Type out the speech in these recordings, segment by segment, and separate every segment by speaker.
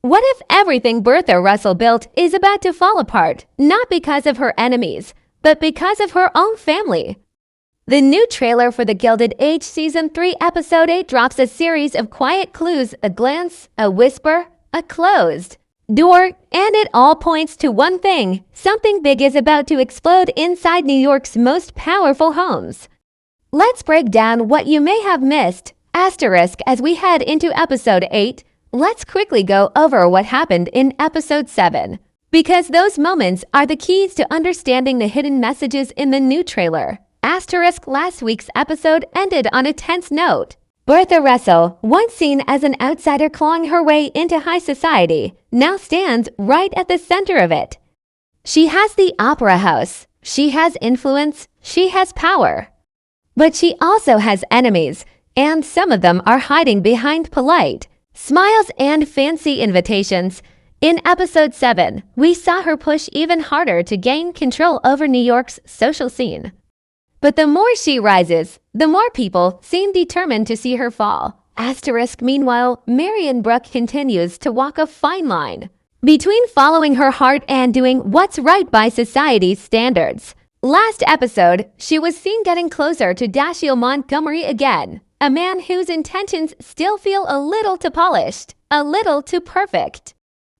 Speaker 1: What if everything Bertha Russell built is about to fall apart, not because of her enemies, but because of her own family? The new trailer for the Gilded Age Season 3 Episode 8 drops a series of quiet clues, a glance, a whisper, a closed door, and it all points to one thing. Something big is about to explode inside New York's most powerful homes. Let's break down what you may have missed. Asterisk as we head into Episode 8, let's quickly go over what happened in Episode 7, because those moments are the keys to understanding the hidden messages in the new trailer. Asterisk last week's episode ended on a tense note. Bertha Russell, once seen as an outsider clawing her way into high society, now stands right at the center of it. She has the opera house, she has influence, she has power. But she also has enemies, and some of them are hiding behind polite smiles and fancy invitations. In Episode 7, we saw her push even harder to gain control over New York's social scene. But the more she rises, the more people seem determined to see her fall. Asterisk meanwhile, Marian continues to walk a fine line between following her heart and doing what's right by society's standards. Last episode, she was seen getting closer to Dashiell Montgomery again, a man whose intentions still feel a little too polished, a little too perfect.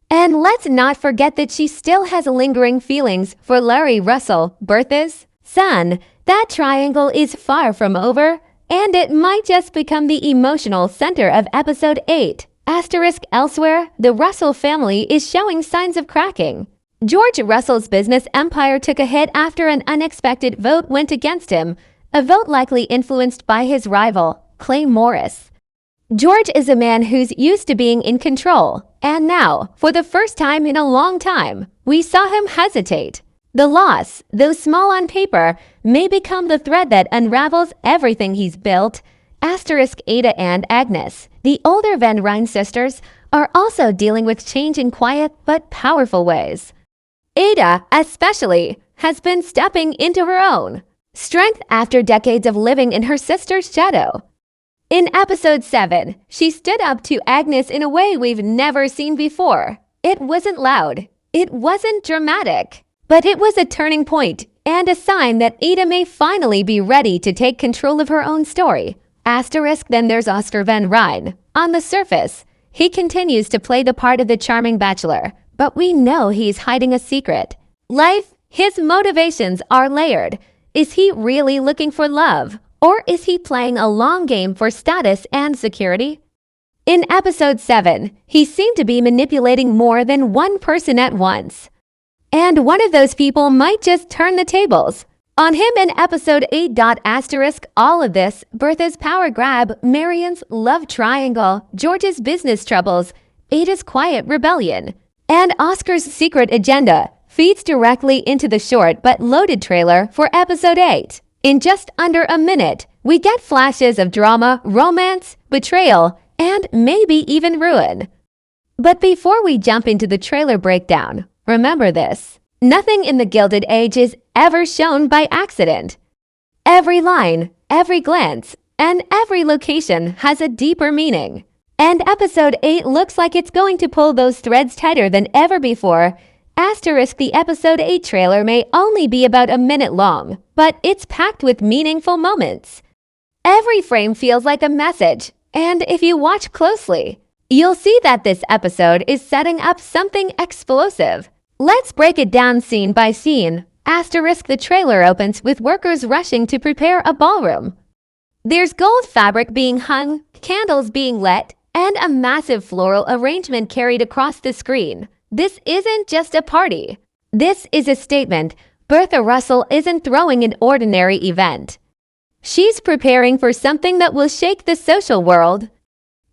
Speaker 1: And let's not forget that she still has lingering feelings for Larry Russell, Bertha's son. That triangle is far from over, and it might just become the emotional center of Episode 8. Asterisk elsewhere, the Russell family is showing signs of cracking. George Russell's business empire took a hit after an unexpected vote went against him, a vote likely influenced by his rival, Clay Morris. George is a man who's used to being in control, and now, for the first time in a long time, we saw him hesitate. The loss, though small on paper, may become the thread that unravels everything he's built. Asterisk Ada and Agnes, the older Van Rhijn sisters, are also dealing with change in quiet but powerful ways. Ada, especially, has been stepping into her own strength after decades of living in her sister's shadow. In Episode 7, she stood up to Agnes in a way we've never seen before. It wasn't loud, it wasn't dramatic, but it was a turning point and a sign that Ada may finally be ready to take control of her own story. Asterisk then there's Oscar Van Rhijn. On the surface, he continues to play the part of the charming bachelor, but we know he's hiding a secret. His motivations are layered. Is he really looking for love? Or is he playing a long game for status and security? In Episode 7, he seemed to be manipulating more than one person at once. And one of those people might just turn the tables on him in Episode 8. Asterisk all of this, Bertha's power grab, Marian's love triangle, George's business troubles, Ada's quiet rebellion, and Oscar's secret agenda feeds directly into the short but loaded trailer for Episode 8. In just under a minute, we get flashes of drama, romance, betrayal, and maybe even ruin. But before we jump into the trailer breakdown, remember this: nothing in the Gilded Age is ever shown by accident. Every line, every glance, and every location has a deeper meaning. And Episode 8 looks like it's going to pull those threads tighter than ever before. Asterisk the Episode 8 trailer may only be about a minute long, but it's packed with meaningful moments. Every frame feels like a message, and if you watch closely, you'll see that this episode is setting up something explosive. Let's break it down scene by scene. Asterisk the trailer opens with workers rushing to prepare a ballroom. There's gold fabric being hung, candles being lit, and a massive floral arrangement carried across the screen. This isn't just a party. This is a statement. Bertha Russell isn't throwing an ordinary event. She's preparing for something that will shake the social world.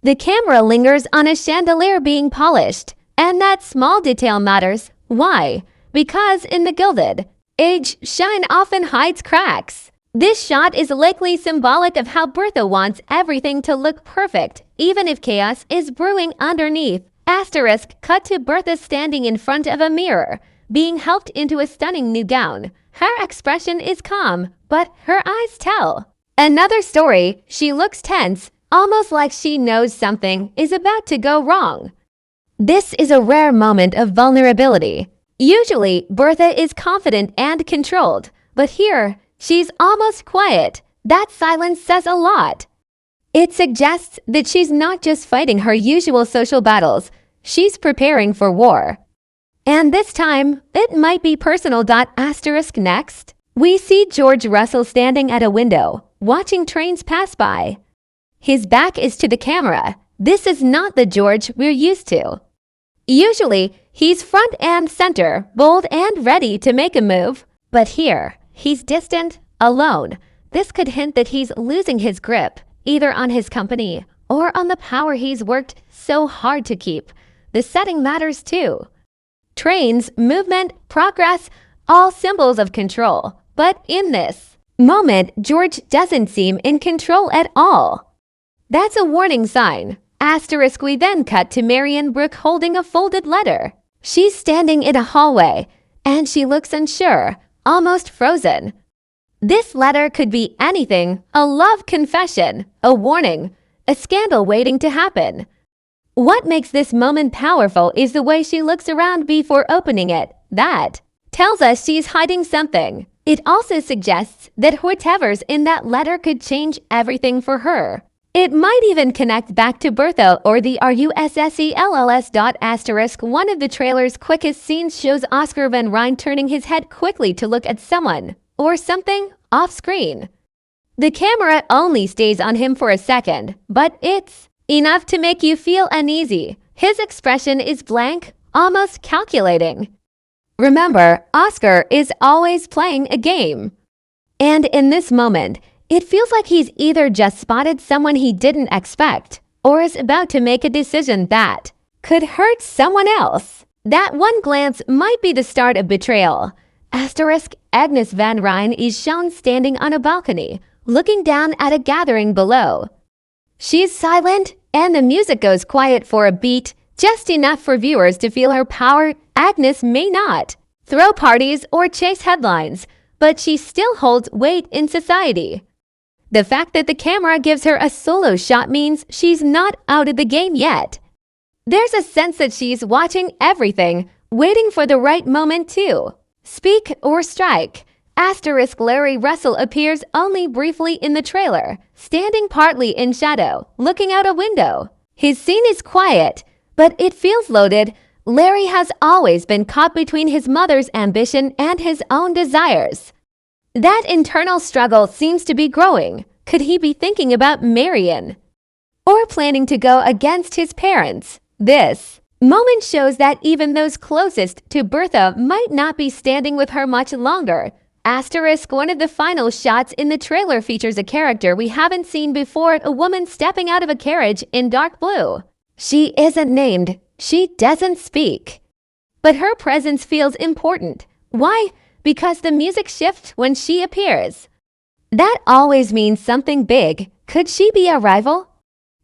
Speaker 1: The camera lingers on a chandelier being polished, and that small detail matters. Why? Because in the Gilded Age, shine often hides cracks. This shot is likely symbolic of how Bertha wants everything to look perfect, even if chaos is brewing underneath. Asterisk cut to Bertha standing in front of a mirror, being helped into a stunning new gown. Her expression is calm, but her eyes tell another story. She looks tense, almost like she knows something is about to go wrong. This is a rare moment of vulnerability. Usually, Bertha is confident and controlled, but here, she's almost quiet. That silence says a lot. It suggests that she's not just fighting her usual social battles, she's preparing for war. And this time, it might be personal. Next, we see George Russell standing at a window, watching trains pass by. His back is to the camera. This is not the George we're used to. Usually, he's front and center, bold and ready to make a move. But here, he's distant, alone. This could hint that he's losing his grip, either on his company or on the power he's worked so hard to keep. The setting matters too. Trains, movement, progress, all symbols of control. But in this moment, George doesn't seem in control at all. That's a warning sign. We then cut to Marian Brooke holding a folded letter. She's standing in a hallway, and she looks unsure, almost frozen. This letter could be anything: a love confession, a warning, a scandal waiting to happen. What makes this moment powerful is the way she looks around before opening it. That tells us she's hiding something. It also suggests that whatever's in that letter could change everything for her. It might even connect back to Bertha or the RUSSELLS. One of the trailer's quickest scenes shows Oscar van Rhijn turning his head quickly to look at someone or something off screen. The camera only stays on him for a second, but it's enough to make you feel uneasy. His expression is blank, almost calculating. Remember, Oscar is always playing a game. And in this moment, it feels like he's either just spotted someone he didn't expect or is about to make a decision that could hurt someone else. That one glance might be the start of betrayal. Agnes van Rhijn is shown standing on a balcony, looking down at a gathering below. She's silent, and the music goes quiet for a beat, just enough for viewers to feel her power. Agnes may not throw parties or chase headlines, but she still holds weight in society. The fact that the camera gives her a solo shot means she's not out of the game yet. There's a sense that she's watching everything, waiting for the right moment to speak or strike. Larry Russell appears only briefly in the trailer, standing partly in shadow, looking out a window. His scene is quiet, but it feels loaded. Larry has always been caught between his mother's ambition and his own desires. That internal struggle seems to be growing. Could he be thinking about Marian? Or planning to go against his parents? This moment shows that even those closest to Bertha might not be standing with her much longer. One of the final shots in the trailer features a character we haven't seen before, a woman stepping out of a carriage in dark blue. She isn't named. She doesn't speak. But her presence feels important. Why? Because the music shifts when she appears. That always means something big. Could she be a rival?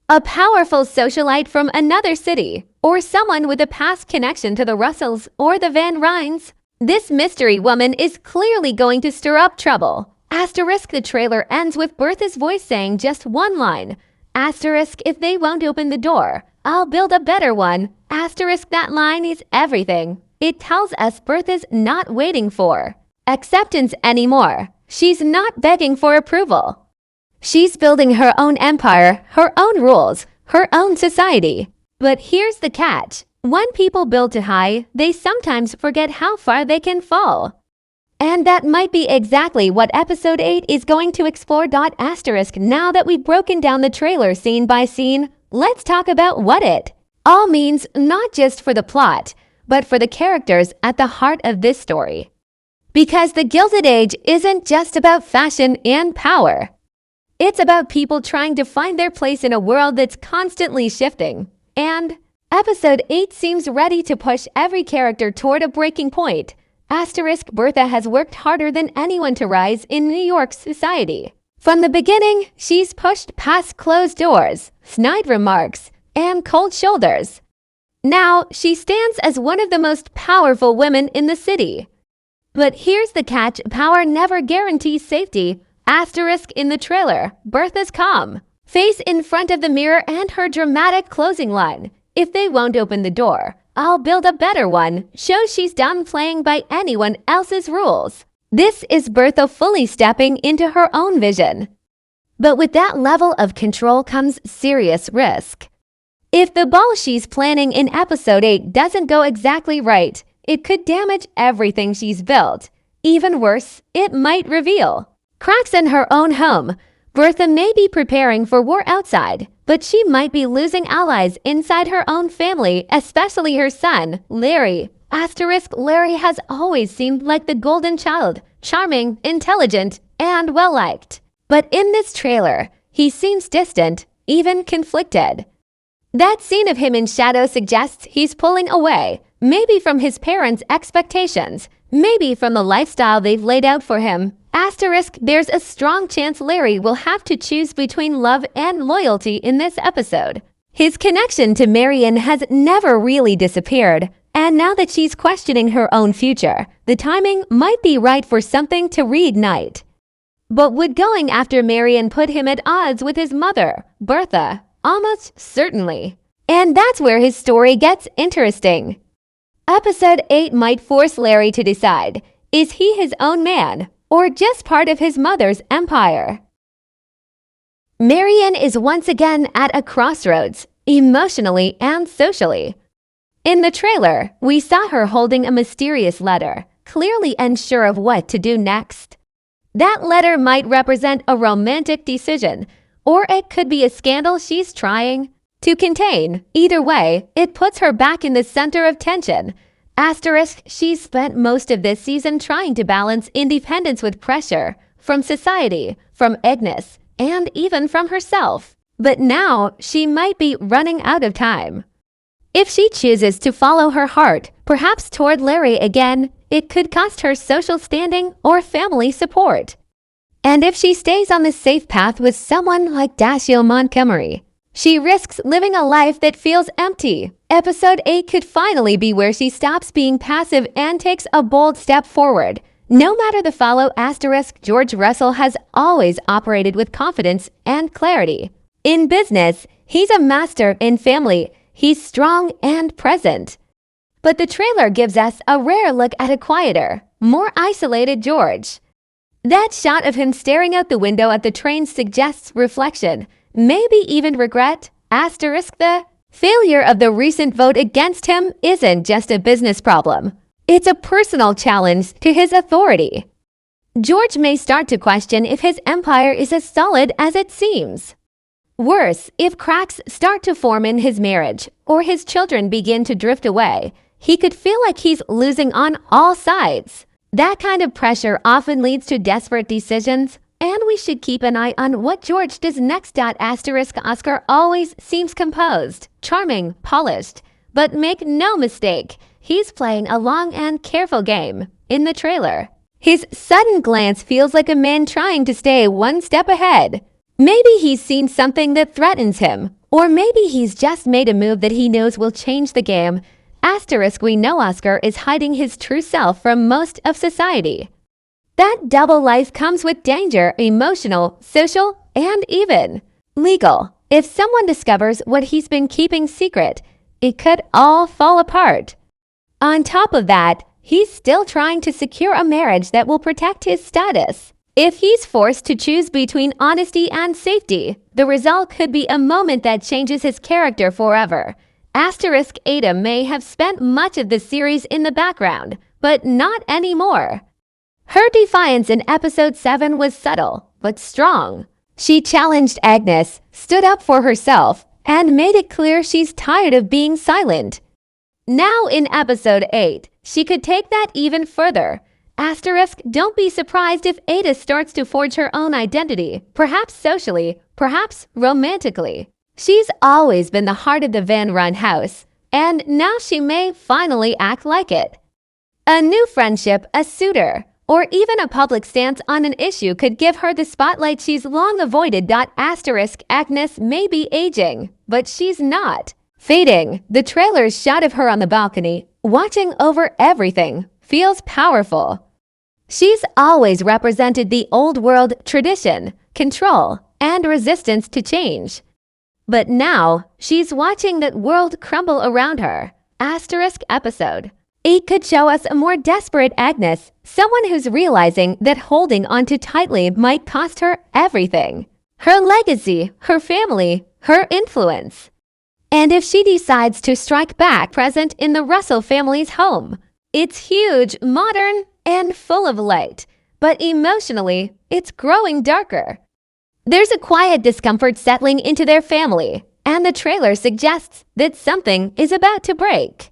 Speaker 1: A powerful socialite from another city? Or someone with a past connection to the Russells or the Van Rhynes? This mystery woman is clearly going to stir up trouble. The trailer ends with Bertha's voice saying just one line. If they won't open the door, I'll build a better one. That line is everything. It tells us Bertha's not waiting for acceptance anymore. She's not begging for approval. She's building her own empire, her own rules, her own society. But here's the catch. When people build too high, they sometimes forget how far they can fall. And that might be exactly what Episode 8 is going to explore. Now that we've broken down the trailer scene by scene, let's talk about what it all means, not just for the plot, but for the characters at the heart of this story. Because the Gilded Age isn't just about fashion and power. It's about people trying to find their place in a world that's constantly shifting. And Episode 8 seems ready to push every character toward a breaking point. Bertha has worked harder than anyone to rise in New York's society. From the beginning, she's pushed past closed doors, snide remarks, and cold shoulders. Now, she stands as one of the most powerful women in the city. But here's the catch: power never guarantees safety. In the trailer, Bertha's calm face in front of the mirror and her dramatic closing line If they won't open the door, I'll build a better one. Shows she's done playing by anyone else's rules. This is Bertha fully stepping into her own vision. But with that level of control comes serious risk. If the ball she's planning in episode 8 doesn't go exactly right, it could damage everything she's built. Even worse, it might reveal cracks in her own home. Bertha may be preparing for war outside, but she might be losing allies inside her own family, especially her son, Larry. Larry has always seemed like the golden child, charming, intelligent, and well-liked. But in this trailer, he seems distant, even conflicted. That scene of him in shadow suggests he's pulling away, maybe from his parents' expectations, maybe from the lifestyle they've laid out for him. There's a strong chance Larry will have to choose between love and loyalty in this episode. His connection to Marian has never really disappeared, and now that she's questioning her own future, the timing might be right for something to reignite. But would going after Marian put him at odds with his mother, Bertha? Almost certainly. And that's where his story gets interesting. Episode 8 might force Larry to decide, is he his own man, or just part of his mother's empire? Marian is once again at a crossroads, emotionally and socially. In the trailer, we saw her holding a mysterious letter, clearly unsure of what to do next. That letter might represent a romantic decision, or it could be a scandal she's trying to contain. Either way, it puts her back in the center of tension. She's spent most of this season trying to balance independence with pressure from society, from Agnes, and even from herself. But now she might be running out of time. If she chooses to follow her heart, perhaps toward Larry again, it could cost her social standing or family support. And if she stays on the safe path with someone like Dashiell Montgomery, she risks living a life that feels empty. Episode 8 could finally be where she stops being passive and takes a bold step forward. No matter the follow *, George Russell has always operated with confidence and clarity. In business, he's a master. In family, he's strong and present. But the trailer gives us a rare look at a quieter, more isolated George. That shot of him staring out the window at the train suggests reflection, maybe even regret. The failure of the recent vote against him isn't just a business problem. It's a personal challenge to his authority. George may start to question if his empire is as solid as it seems. Worse, if cracks start to form in his marriage, or his children begin to drift away, he could feel like he's losing on all sides. That kind of pressure often leads to desperate decisions, and we should keep an eye on what George does next. Oscar always seems composed, charming, polished, but make no mistake, he's playing a long and careful game. In the trailer, his sudden glance feels like a man trying to stay one step ahead. Maybe he's seen something that threatens him, or maybe he's just made a move that he knows will change the game. We know Oscar is hiding his true self from most of society. That double life comes with danger, emotional, social, and even legal. If someone discovers what he's been keeping secret, it could all fall apart. On top of that, he's still trying to secure a marriage that will protect his status. If he's forced to choose between honesty and safety, the result could be a moment that changes his character forever. Ada may have spent much of the series in the background, but not anymore. Her defiance in episode 7 was subtle, but strong. She challenged Agnes, stood up for herself, and made it clear she's tired of being silent. Now in episode 8, she could take that even further. Don't be surprised if Ada starts to forge her own identity, perhaps socially, perhaps romantically. She's always been the heart of the Van Rhijn house, and now she may finally act like it. A new friendship, a suitor, or even a public stance on an issue could give her the spotlight she's long avoided. Agnes may be aging, but she's not fading. The trailer's shot of her on the balcony, watching over everything, feels powerful. She's always represented the old world tradition, control, and resistance to change. But now, she's watching that world crumble around her. Asterisk episode. It could show us a more desperate Agnes, someone who's realizing that holding on too tightly might cost her everything. Her legacy, her family, her influence. And if she decides to strike back present in the Russell family's home, it's huge, modern, and full of light, but emotionally, it's growing darker. There's a quiet discomfort settling into their family, and the trailer suggests that something is about to break.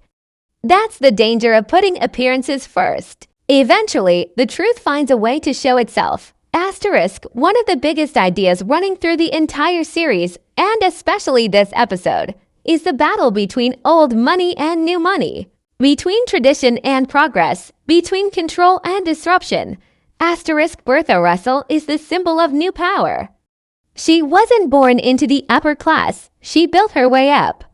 Speaker 1: That's the danger of putting appearances first. Eventually, the truth finds a way to show itself. Asterisk, one of the biggest ideas running through the entire series, and especially this episode, is the battle between old money and new money. Between tradition and progress, between control and disruption. Asterisk, Bertha Russell is the symbol of new power. She wasn't born into the upper class, she built her way up.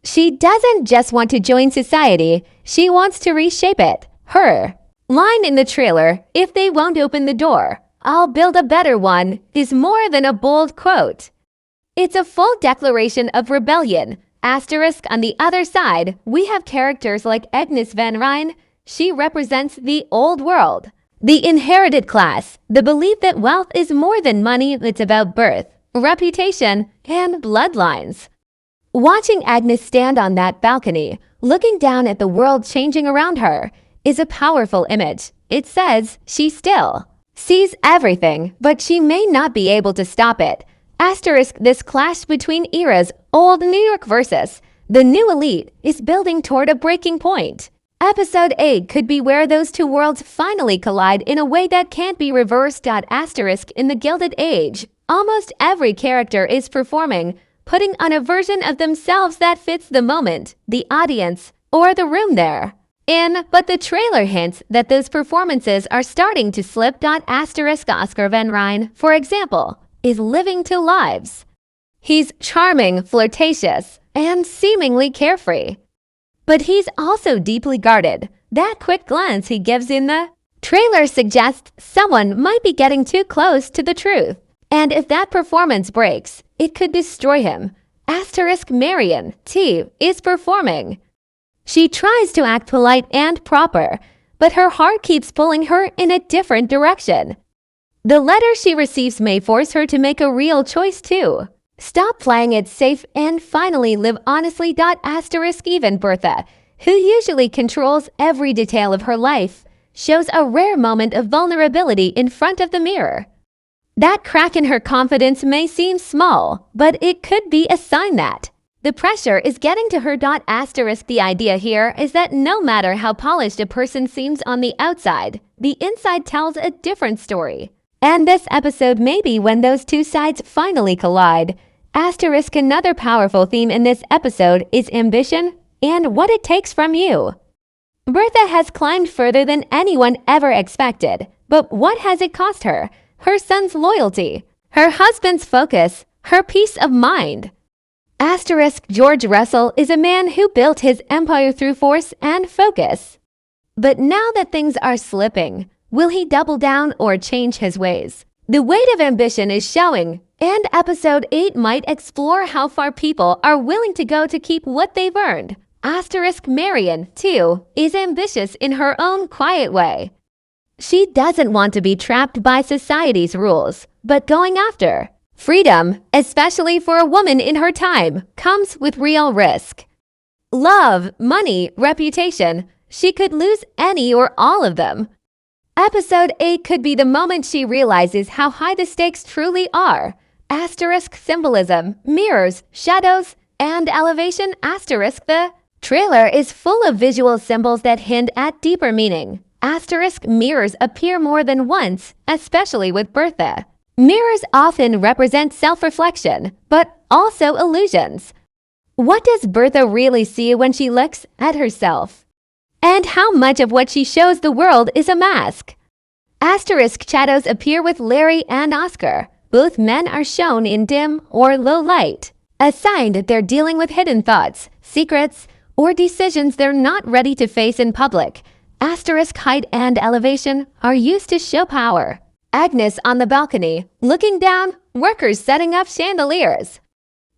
Speaker 1: She doesn't just want to join society, she wants to reshape it. Her line in the trailer, "If they won't open the door, I'll build a better one," is more than a bold quote. It's a full declaration of rebellion. Asterisk, on the other side, we have characters like Agnes van Rhijn. She represents the old world. The inherited class, the belief that wealth is more than money, it's about birth, reputation, and bloodlines. Watching Agnes stand on that balcony, looking down at the world changing around her, is a powerful image. It says she still sees everything, but she may not be able to stop it. Asterisk, this clash between eras, old New York versus the new elite, is building toward a breaking point. Episode 8 could be where those two worlds finally collide in a way that can't be reversed. Asterisk, in the Gilded Age, almost every character is performing, putting on a version of themselves that fits the moment, the audience, or the room they're in. But the trailer hints that those performances are starting to slip. Asterisk, Oscar van Rhijn, for example, is living two lives. He's charming, flirtatious, and seemingly carefree. But he's also deeply guarded. That quick glance he gives in the trailer suggests someone might be getting too close to the truth. And if that performance breaks, it could destroy him. Asterisk, Marian, too, is performing. She tries to act polite and proper, but her heart keeps pulling her in a different direction. The letter she receives may force her to make a real choice too. Stop playing it safe and finally live honestly. Asterisk, even Bertha, who usually controls every detail of her life, shows a rare moment of vulnerability in front of the mirror. That crack in her confidence may seem small, but it could be a sign that the pressure is getting to her. Asterisk, the idea here is that no matter how polished a person seems on the outside, the inside tells a different story. And this episode may be when those two sides finally collide. Asterisk, another powerful theme in this episode is ambition and what it takes from you. Bertha has climbed further than anyone ever expected, but what has it cost her? Her son's loyalty, her husband's focus, her peace of mind. Asterisk, George Russell is a man who built his empire through force and focus. But now that things are slipping, will he double down or change his ways? The weight of ambition is showing, and episode 8 might explore how far people are willing to go to keep what they've earned. Asterisk, Marian, too, is ambitious in her own quiet way. She doesn't want to be trapped by society's rules, but going after freedom, especially for a woman in her time, comes with real risk. Love, money, reputation, she could lose any or all of them. Episode 8 could be the moment she realizes how high the stakes truly are. Asterisk, symbolism, mirrors, shadows, and elevation. Asterisk, the trailer is full of visual symbols that hint at deeper meaning. Asterisk, mirrors appear more than once, especially with Bertha. Mirrors often represent self-reflection, but also illusions. What does Bertha really see when she looks at herself? And how much of what she shows the world is a mask? Asterisk, shadows appear with Larry and Oscar. Both men are shown in dim or low light, a sign that they're dealing with hidden thoughts, secrets, or decisions they're not ready to face in public. Asterisk, height and elevation are used to show power. Agnes on the balcony, looking down, workers setting up chandeliers.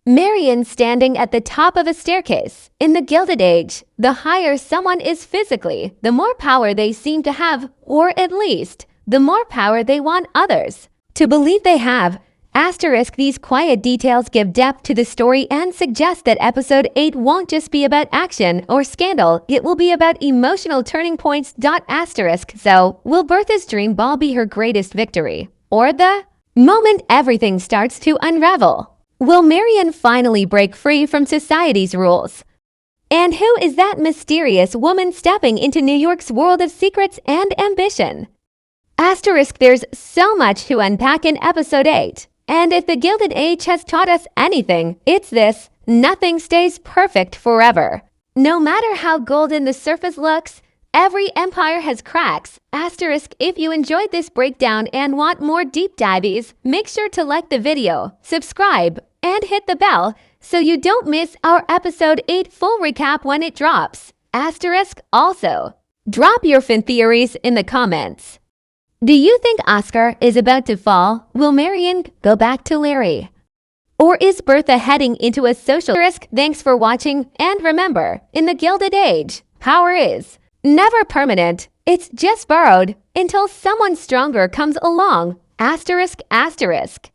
Speaker 1: Marian standing at the top of a staircase. In the Gilded Age, the higher someone is physically, the more power they seem to have, or at least, the more power they want others to believe they have. Asterisk, these quiet details give depth to the story and suggest that episode 8 won't just be about action or scandal, it will be about emotional turning points. Asterisk, so, will Bertha's dream ball be her greatest victory? Or the moment everything starts to unravel? Will Marian finally break free from society's rules? And who is that mysterious woman stepping into New York's world of secrets and ambition? Asterisk, there's so much to unpack in episode 8. And if the Gilded Age has taught us anything, it's this: nothing stays perfect forever. No matter how golden the surface looks, every empire has cracks. Asterisk, if you enjoyed this breakdown and want more deep dives, make sure to like the video, subscribe, and hit the bell so you don't miss our episode 8 full recap when it drops. Asterisk, also, drop your fan theories in the comments. Do you think Oscar is about to fall? Will Marian go back to Larry? Or is Bertha heading into a social risk? Thanks for watching, and remember, in the Gilded Age, power is never permanent. It's just borrowed until someone stronger comes along. Asterisk, asterisk.